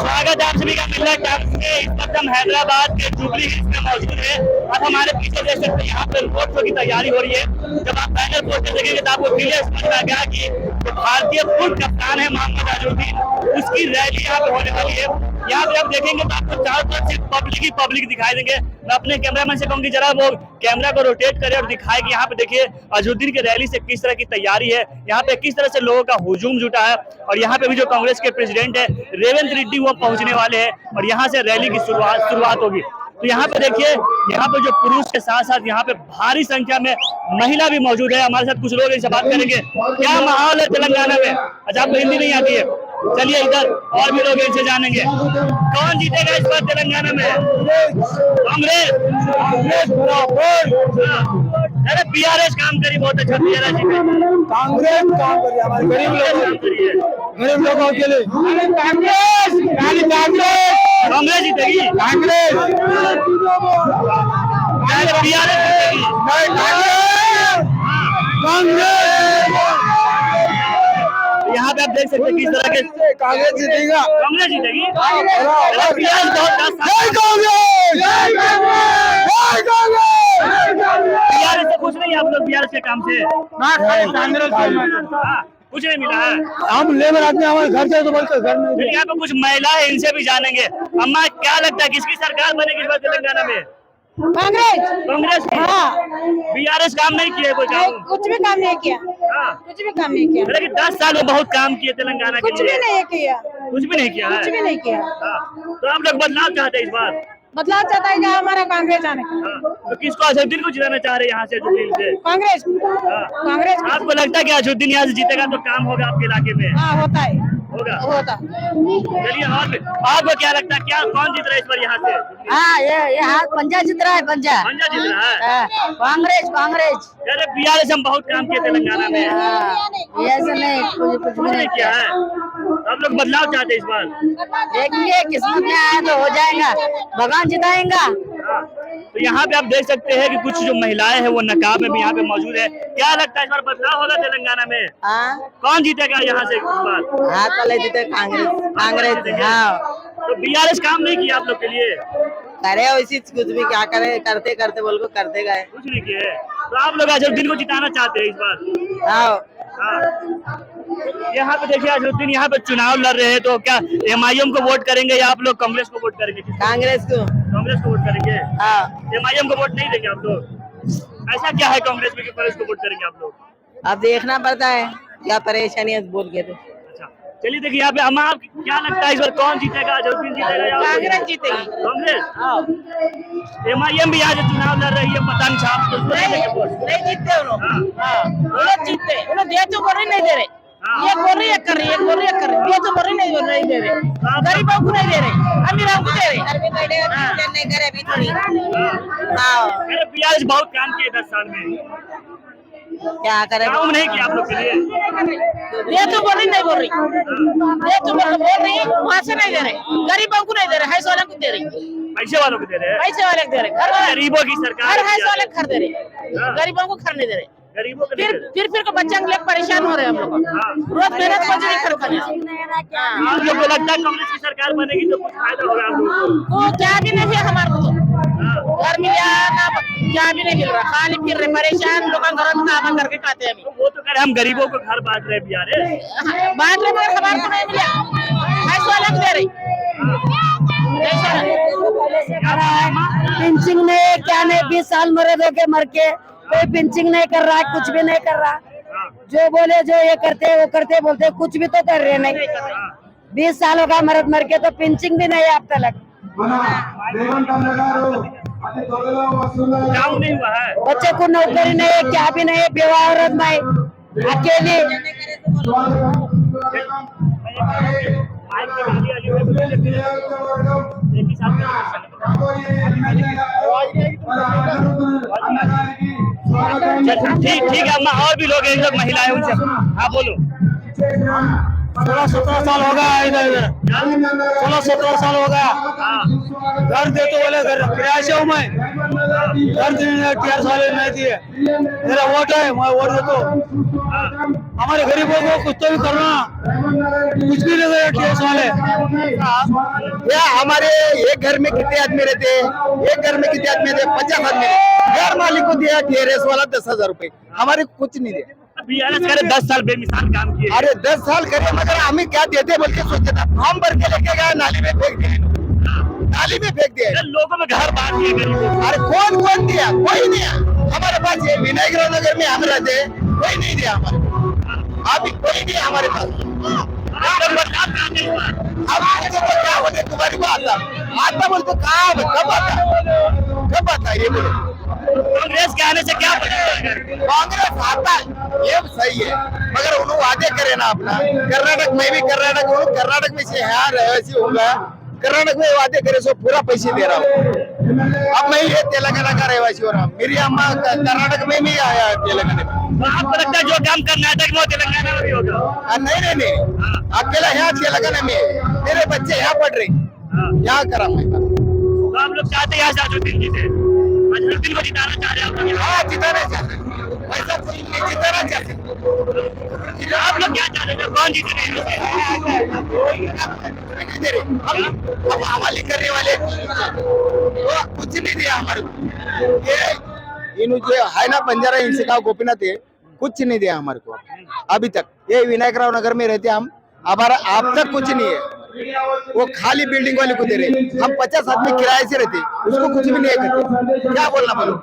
स्वागत है आप सभी का मिलना कैंप में। इस वक्त हम हैदराबाद के जुबली हिल्स में मौजूद है। अब हमारे पीछे देख सकते हैं यहाँ पे रोड शो की तैयारी हो रही है। जब आप बैनर पोस्टर देखेंगे तो आपको क्लियर समझ में आ गया कि जो भारतीय पूर्व कप्तान है मोहम्मद अजहरुद्दीन, उसकी रैली यहाँ पे होने वाली है। यहाँ पे आप देखेंगे तो आपको चारों तरफ से पब्लिक ही पब्लिक दिखाई देंगे। मैं अपने कैमरामैन से कहूँगी जरा वो कैमरा को रोटेट करे और दिखाए कि यहाँ पे देखिए अजहरुद्दीन की रैली से किस तरह की तैयारी है, यहाँ पे किस तरह से लोगों का हुजूम जुटा है। और यहाँ पे भी जो कांग्रेस के प्रेसिडेंट है रेवंत रेड्डी वो पहुंचने वाले हैं और यहाँ से रैली की शुरुआत होगी। तो यहाँ पे देखिए, यहाँ पे जो पुरुष के साथ साथ यहाँ पे भारी संख्या में महिला भी मौजूद है। हमारे साथ कुछ लोग इनसे बात करेंगे क्या माहौल है तेलंगाना में। अच्छा, आपको हिंदी नहीं आती है, चलिए इधर और भी लोग इनसे जानेंगे कौन जीतेगा इस बार तेलंगाना में। कांग्रेस अरे बीआरएस काम करी बहुत अच्छा, बीआरएस कांग्रेस काम करिए हमारे गरीब लोगों के लिए। कांग्रेस जीतेगी, कांग्रेस बीआरएस जीतेगी, यहाँ पे आप देख सकते हैं किस तरह के कांग्रेस जीतेगा, कांग्रेस जीतेगी। बीआरएस से कुछ नहीं, आप लोग बीआरएस के काम से कुछ नहीं मिला है। हम लेबर आदमी, हमारे घर से तो बोलते घर में। यहाँ पे कुछ महिला है, इनसे भी जानेंगे। अम्मा क्या लगता है किसकी सरकार बनेगी इस बार तेलंगाना में? कांग्रेस की। हाँ। बीआरएस काम नहीं किया कोई काम? कुछ भी काम नहीं किया। हाँ। कुछ भी काम नहीं किया। लेकिन 10 साल में बहुत काम किए तेलंगाना के लिए। कुछ भी नहीं किया। कुछ भी नहीं किया है? कुछ भी नहीं किया। हाँ। तो आप लोग बदलाव चाहते हैं इस बार? बदलाव चाहता है क्या हमारा कांग्रेस आने का? हाँ। तो किसको अजहरुद्दीन को जिताना चाह रहे हैं यहाँ से जुबली से? कांग्रेस। हाँ। कांग्रेस। आपको लगता है कि अजहरुद्दीन यहाँ से जीतेगा तो काम होगा आपके इलाके में? हाँ, होता है, होगा। चलिए, और आपको क्या लगता है, क्या कौन जीत रहा है इस बार यहाँ से? हाँ, ये हाथ पंजा जीत रहा है, पंजा जीत रहा है। कांग्रेस। अरे बीआरएस हम बहुत काम किए तेलंगाना में। ऐसा नहीं, कुछ कुछ नहीं किया है। आप लोग बदलाव चाहते हैं इस बार? देखेंगे, किस्मत में आया तो हो जाएगा, भगवान जिताएंगा। तो यहाँ पे आप देख सकते हैं कि कुछ जो महिलाएं हैं वो नकाब में भी यहाँ पे मौजूद है। क्या लगता है इस बार बदलाव होगा तेलंगाना में? कौन जीतेगा यहाँ से इस बार? हाँ, पहले जीते कांग्रेस। हाँ, तो बीआरएस काम नहीं किया आप लोग के लिए? करे वैसी कुछ भी, क्या करे, करते करते बोल को करते गए, कुछ नहीं किए। तो आप लोग अजहरुद्दीन को जिताना चाहते हैं इस बार? हाँ। यहाँ पे देखिए अजहरुद्दीन यहाँ पे चुनाव लड़ रहे हैं, तो क्या एमआईएम को वोट करेंगे या आप लोग कांग्रेस को वोट करेंगे? कांग्रेस को वोट करेंगे। हाँ। एमआईएम को वोट नहीं देंगे आप लोग? ऐसा क्या है कांग्रेस में कि कांग्रेस को वोट करेंगे आप लोग? अब देखना पड़ता है क्या परेशानी है, बोल के। अच्छा, चलिए देखिए यहाँ पे अम्मा, आप क्या लगता है इस बार कौन जीतेगा? अजहरुद्दीन जीतेगा या कांग्रेस जीतेगी? कांग्रेस। एमआईएम भी आज चुनाव लड़ रही है, पतंग छाप नहीं जीतते उन्होंने जीतते, उन्हें दे तो बोल नहीं दे रहे। ये बोल रही है कर रही है, बोल रही है कर रही है, ये तो बोल रही नहीं दे रहे, गरीबों को नहीं दे रहे, अमीरों को दे रहे। नहीं करे अभी थोड़ी। अरे बीआरएस बहुत काम किए 10 साल में, क्या करे, काम नहीं किया आप लोग के लिए। ये तो बोल रही नहीं बोल रही, ये तो बोल रही वहाँ से नहीं दे रहे, गरीबों को नहीं दे रहे, हैस वालों को दे रही, पैसे वालों को दे रहे हैं, पैसे वाले को दे रहे, गरीबों की सरकार हर हैस वाले खर दे रहे, गरीबों को खर नहीं दे रहे। गरीबों को फिर को बच्चा के लिए परेशान हो रहे हैं हम लोग, रोज मेहनत मजदूरी करते हैं। आप लोग को लगता है कांग्रेस की सरकार बनेगी तो कुछ फायदा होगा आप लोगों को? क्या भी नहीं है हमारे को, घर मिल ना क्या भी नहीं मिल रहा, खाली फिर रहे परेशान, लोग घर में काम करके खाते हैं। वो तो करे हम गरीबों को घर बांट रहे बीआरएस, बांट रहे मगर हमारे को नहीं मिला, ऐसा अलग दे रही। पिंचिंग नहीं, क्या नहीं, 20 साल मर के कोई पिंचिंग नहीं कर रहा है, कुछ भी नहीं कर रहा। जो बोले जो ये करते वो करते बोलते, कुछ भी तो कर रहे नहीं। 20 साल होगा मर के, तो पिंचिंग भी नहीं है अब तक। काम नहीं हुआ है, बच्चे को नौकरी नहीं है, क्या भी नहीं है, बेवा औरत नहीं, अकेले। ठीक है अम्मा, और भी लोग हैं, लोग महिलाएं उनसे। हाँ बोलो। 16-17 साल हो गया इधर, 16-17 साल हो गया। घर दे तो बोले, घर किराए से हूँ मैं, घर देने 4 साल नहीं दिए। मेरा वोट है, मैं वोट देता हूँ। हमारे गरीबों को कुछ तो भी करना, कुछ भी नहीं दे टीएस वाले। या हमारे एक घर में कितने आदमी रहते हैं, एक घर में कितने आदमी रहते हैं, 50 आदमी। घर मालिक को दिया टीआरएस वाला 10,000 रुपए, हमारे कुछ नहीं दिया। बीआरएस करे 10 साल बेमिसाल काम किए। अरे 10 साल करे मगर हमें क्या देते बोल के सोचते था, फॉर्म भर के लेके गया, नाली में फेंक दिया, नाली में फेंक दिया। लोगों में घर बांट दिए गरीबों को। अरे कौन कौन दिया, कोई नहीं है हमारे पास। ये विनायक नगर में हम रहते हैं, कोई नहीं दिया हमारे, अभी कोई नहीं है हमारे पास। अब आगे तो क्या बोले तुम्हारी बात, आता बोलते कब आता ये बोले। कांग्रेस के आने से क्या बदलेगा? कांग्रेस आता ये सही है, मगर उन्होंने वादे करे ना अपना। कर्नाटक में भी कर्नाटक में से यहाँ रहवासी होगा, कर्नाटक में वादे करे सो पूरा पैसे दे रहा हूँ। अब मैं ये तेलंगाना का रहवासी हो रहा हूँ, मेरी अम्मा कर्नाटक में भी आया तेलंगाना में। आपको लगता है जो काम कर्नाटक में हो तेलंगाना में भी होगा? नहीं, अकेला यहाँ तेलंगाना में है। मेरे बच्चे यहाँ पढ़ रहे, यहाँ करा मैं। तो आप लोग चाहते हैं यहाँ अजहरुद्दीन जी से, अजहरुद्दीन को जिताना चाह रहे हैं आप लोग? हाँ जिताना चाहते, ऐसा कोई नहीं जिताना चाहते। आप लोग क्या चाहते हैं, कौन जीते? अब हवाले करने वाले वो कुछ नहीं दिया हमारे को। ये इन जो है ना बंजारा हिंसे का गोपीनाथ है, कुछ नहीं दिया हमारे को अभी तक। ये विनायक राव नगर में रहते हम, हमारा अब तक कुछ नहीं है। वो खाली बिल्डिंग वाले को दे रहे, हम 50 आदमी किराए से रहते, उसको कुछ भी नहीं करते। क्या बोलना बोलो।